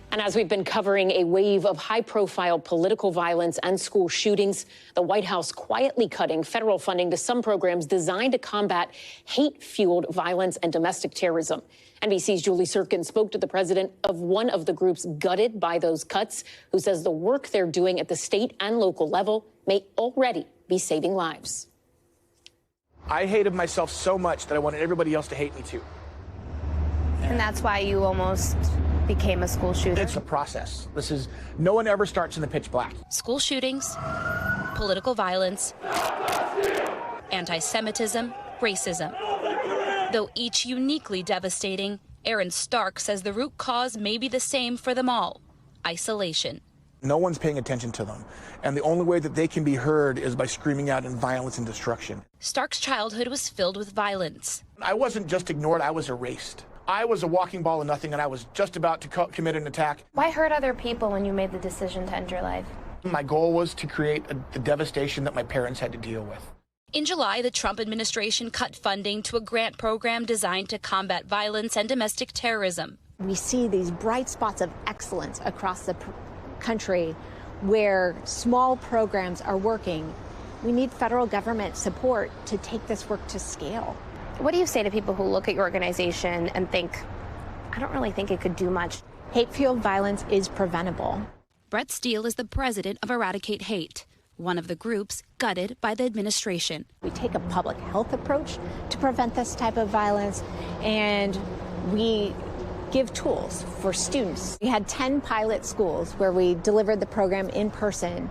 And as we've been covering a wave of high-profile political violence and school shootings, the White House quietly cutting federal funding to some programs designed to combat hate-fueled violence and domestic terrorism. NBC's Julie Tsirkin spoke to the president of one of the groups gutted by those cuts, who says the work they're doing at the state and local level may already be saving lives. I hated myself so much that I wanted everybody else to hate me too. And that's why you almost became a school shooter? It's a process. No one ever starts in the pitch black. School shootings, political violence, anti-Semitism, racism. Though each uniquely devastating, Aaron Stark says the root cause may be the same for them all: isolation. No one's paying attention to them, and the only way that they can be heard is by screaming out in violence and destruction. Stark's childhood was filled with violence. I wasn't just ignored, I was erased. I was a walking ball of nothing, and I was just about to commit an attack. Why hurt other people when you made the decision to end your life? My goal was to create the devastation that my parents had to deal with. In July, the Trump administration cut funding to a grant program designed to combat violence and domestic terrorism. We see these bright spots of excellence across the country where small programs are working. We need federal government support to take this work to scale. What do you say to people who look at your organization and think, I don't really think it could do much? Hate-fueled violence is preventable. Brette Steele is the president of Eradicate Hate, one of the groups gutted by the administration. We take a public health approach to prevent this type of violence, and we give tools for students. We had 10 pilot schools where we delivered the program in person.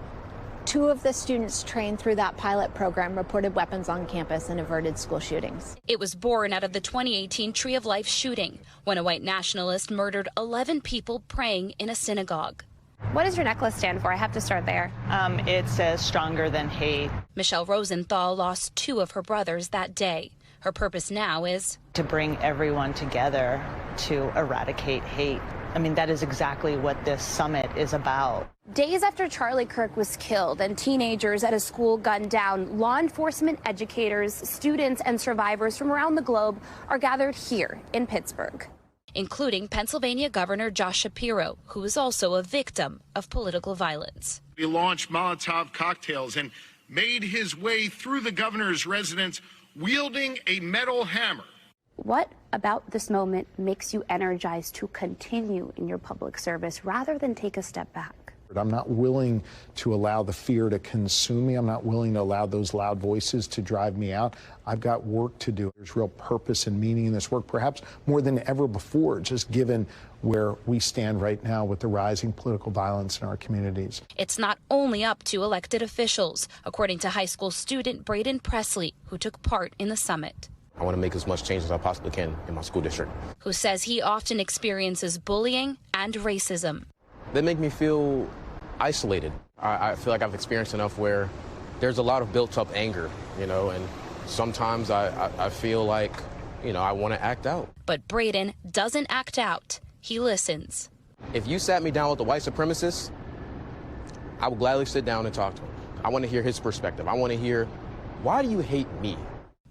2 of the students trained through that pilot program reported weapons on campus and averted school shootings. It was born out of the 2018 Tree of Life shooting, when a white nationalist murdered 11 people praying in a synagogue. What does your necklace stand for? I have to start there. It says stronger than hate. Michelle Rosenthal lost 2 of her brothers that day. Her purpose now is to bring everyone together to eradicate hate. I mean, that is exactly what this summit is about. Days after Charlie Kirk was killed and teenagers at a school gunned down, law enforcement, educators, students, and survivors from around the globe are gathered here in Pittsburgh, including Pennsylvania Governor Josh Shapiro, who is also a victim of political violence. He launched Molotov cocktails and made his way through the governor's residence wielding a metal hammer. What about this moment makes you energized to continue in your public service rather than take a step back? I'm not willing to allow the fear to consume me. I'm not willing to allow those loud voices to drive me out. I've got work to do. There's real purpose and meaning in this work, perhaps more than ever before, just given where we stand right now with the rising political violence in our communities. It's not only up to elected officials, according to high school student Braden Presley, who took part in the summit. I want to make as much change as I possibly can in my school district. Who says he often experiences bullying and racism. They make me feel isolated. I feel like I've experienced enough where there's a lot of built up anger, and sometimes I feel like, I want to act out. But Braden doesn't act out. He listens. If you sat me down with a white supremacist, I would gladly sit down and talk to him. I want to hear his perspective. I want to hear, why do you hate me?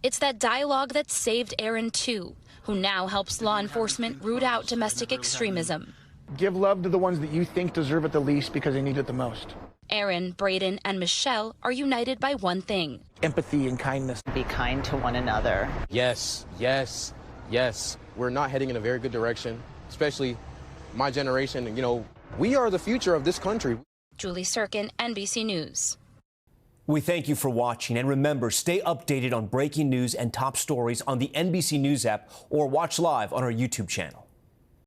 It's that dialogue that saved Aaron, too, who now helps law enforcement root out domestic extremism. Give love to the ones that you think deserve it the least because they need it the most. Aaron, Braden, and Michelle are united by one thing: empathy and kindness. Be kind to one another. Yes, yes, yes. We're not heading in a very good direction, especially my generation. We are the future of this country. Julie Tsirkin, NBC News. We thank you for watching, and remember, stay updated on breaking news and top stories on the NBC News app or watch live on our YouTube channel.